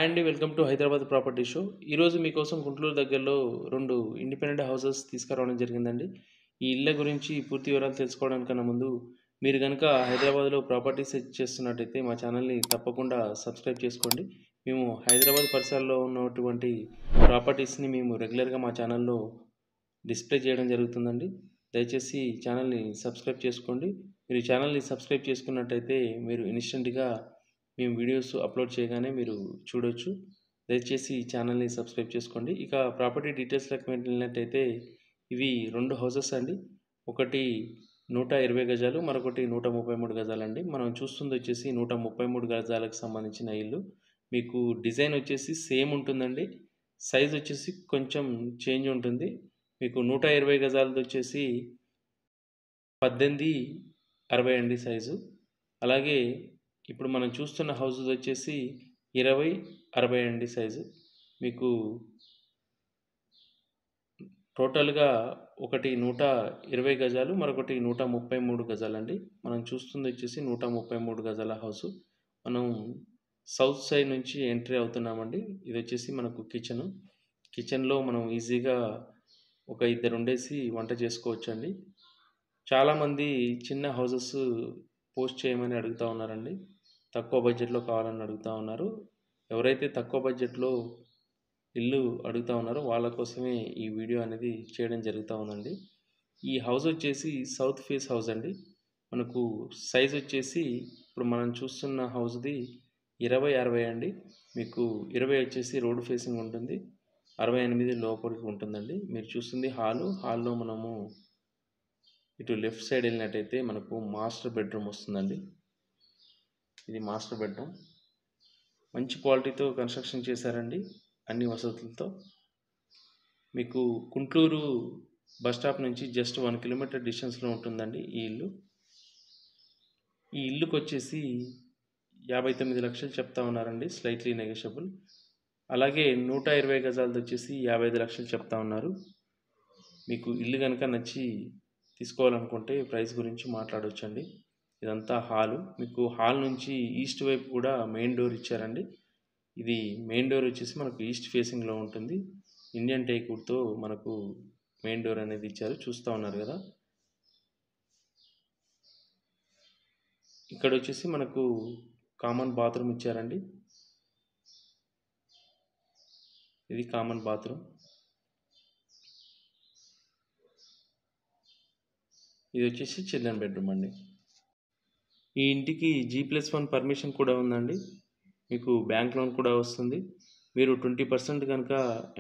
Hi అండి. Welcome to Hyderabad property show. ఈరోజు మీకోసం గుంటూరు దగ్గరలో 2 ఇండిపెండెంట్ హౌసెస్ తీసుకురావడం జరిగిందండి. ఈ ఇళ్ళ గురించి పూర్తి వివరాలు తెలుసుకోవడానికన్నా ముందు మీరు గనక హైదరాబాద్‌లో ప్రాపర్టీ సెర్చ్ చేస్తున్నట్టయితే మా ఛానల్‌ని తప్పకుండా సబ్స్క్రైబ్ చేసుకోండి. మేము హైదరాబాద్ పరిసరాల్లో ఉన్నటువంటి ప్రాపర్టీస్‌ని మేము రెగ్యులర్‌గా మా ఛానల్‌లో డిస్ప్లే చేయడం జరుగుతుందండి. దయచేసి ఛానల్‌ని సబ్స్క్రైబ్ చేసుకోండి. మీరు ఛానల్‌ని సబ్స్క్రైబ్ చేసుకున్నట్టయితే మీరు ఇన్‌స్టంట్‌గా మేము వీడియోస్ అప్లోడ్ చేయగానే మీరు చూడొచ్చు. దయచేసి ఛానల్‌ని సబ్స్క్రైబ్ చేసుకోండి. ఇక ప్రాపర్టీ డీటెయిల్స్‌లోకి వెళ్ళినట్టయితే ఇవి 2 హౌసెస్ అండి. ఒకటి 120 గజాలు, మరొకటి 133 గజాలండి. మనం చూస్తుంది వచ్చేసి 133 గజాలకు సంబంధించిన ఇల్లు. మీకు డిజైన్ వచ్చేసి సేమ్ ఉంటుందండి. సైజ్ వచ్చేసి కొంచెం చేంజ్ ఉంటుంది. మీకు 120 గజాలది వచ్చేసి 18:60 అండి సైజు. అలాగే ఇప్పుడు మనం చూస్తున్న హౌస్ వచ్చేసి 20:60 అండి సైజు. మీకు టోటల్‌గా ఒకటి 120 గజాలు, మరొకటి 133 గజాలండి. మనం చూస్తుంది వచ్చేసి 133 గజాల హౌసు. మనం సౌత్ సైడ్ నుంచి ఎంట్రీ అవుతున్నామండి. ఇది వచ్చేసి మనకు కిచెను. కిచెన్‌లో మనం ఈజీగా ఒక ఇద్దరు ఉండేసి వంట చేసుకోవచ్చండి. చాలామంది చిన్న హౌసెస్ పోస్ట్ చేయమని అడుగుతా ఉన్నారండి. తక్కువ బడ్జెట్‌లో కావాలని అడుగుతా ఉన్నారు. ఎవరైతే తక్కువ బడ్జెట్‌లో ఇల్లు అడుగుతా ఉన్నారో వాళ్ళ కోసమే ఈ వీడియో అనేది చేయడం జరుగుతా ఉందండి. ఈ హౌస్ వచ్చేసి సౌత్ ఫేస్ హౌస్ అండి. మనకు సైజ్ వచ్చేసి ఇప్పుడు మనం చూస్తున్న హౌస్‌ది 20:60 అండి. మీకు 20 వచ్చేసి రోడ్ ఫేసింగ్ ఉంటుంది. 68 లోపలికి ఉంటుందండి. మీరు చూస్తుంది హాలు. హాల్‌లో మనము ఇటు లెఫ్ట్ సైడ్ వెళ్ళినట్టయితే మనకు మాస్టర్ బెడ్రూమ్ వస్తుందండి. ఇది మాస్టర్ బెడ్రూమ్. మంచి క్వాలిటీతో కన్స్ట్రక్షన్ చేశారండి. అన్ని వసతులతో. మీకు గుంటూరు బస్ స్టాప్ నుంచి జస్ట్ 1 కిలోమీటర్ డిస్టెన్స్‌లో ఉంటుందండి ఈ ఇల్లు. ఈ ఇల్లుకి వచ్చేసి 59 లక్షలు చెప్తా ఉన్నారండి. Slightly negotiable. అలాగే 120 గజాలది వచ్చేసి 55 లక్షలు చెప్తా ఉన్నారు. మీకు ఇల్లు కనుక నచ్చి తీసుకోవాలనుకుంటే ప్రైస్ గురించి మాట్లాడొచ్చండి. ఇదంతా హాలు. మీకు హాల్ నుంచి ఈస్ట్ వైపు కూడా మెయిన్ డోర్ ఇచ్చారండి. ఇది మెయిన్ డోర్ వచ్చేసి మనకు ఈస్ట్ ఫేసింగ్‌లో ఉంటుంది. ఇండియన్ టేక్ వుడ్‌తో మనకు మెయిన్ డోర్ అనేది ఇచ్చారు. చూస్తా ఉన్నారు కదా! ఇక్కడ వచ్చేసి మనకు కామన్ బాత్రూమ్ ఇచ్చారండి. ఇది కామన్ బాత్రూమ్. ఇది వచ్చేసి చిల్డ్రన్ బెడ్రూమ్ అండి. ఈ ఇంటికి G+1 పర్మిషన్ కూడా ఉందండి. మీకు బ్యాంక్ లోన్ కూడా వస్తుంది. మీరు 20% కనుక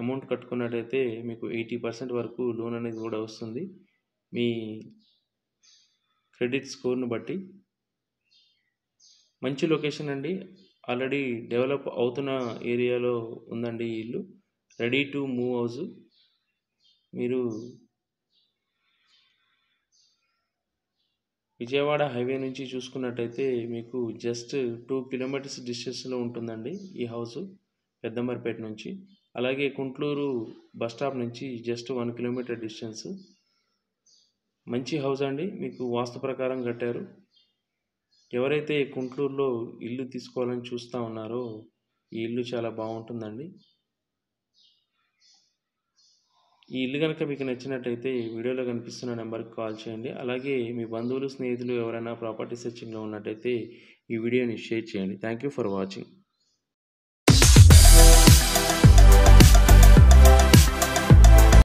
అమౌంట్ కట్టుకున్నట్టయితే మీకు 80% వరకు లోన్ అనేది కూడా వస్తుంది. మీ క్రెడిట్ స్కోర్‌ని బట్టి. మంచి లొకేషన్ అండి. ఆల్రెడీ డెవలప్ అవుతున్న ఏరియాలో ఉందండి ఈ ఇల్లు. Ready to move house. మీరు విజయవాడ హైవే నుంచి చూసుకున్నట్టయితే మీకు జస్ట్ 2 కిలోమీటర్స్ డిస్టెన్స్‌లో ఉంటుందండి ఈ హౌసు పెద్దంబర్పేట నుంచి. అలాగే గుంటూరు బస్ స్టాప్ నుంచి జస్ట్ 1 కిలోమీటర్ డిస్టెన్స్. మంచి హౌస్ అండి. మీకు వాస్తు ప్రకారం కట్టారు. ఎవరైతే గుంటూరులో ఇల్లు తీసుకోవాలని చూస్తా ఉన్నారో ఈ ఇల్లు చాలా బాగుంటుందండి. ఈ ఇల్లు కనుక మీకు నచ్చినట్టయితే వీడియోలో కనిపిస్తున్న నెంబర్కి కాల్ చేయండి. అలాగే మీ బంధువులు, స్నేహితులు ఎవరైనా ప్రాపర్టీ సెర్చింగ్‌లో ఉన్నట్టయితే ఈ వీడియోని షేర్ చేయండి. Thank you for watching.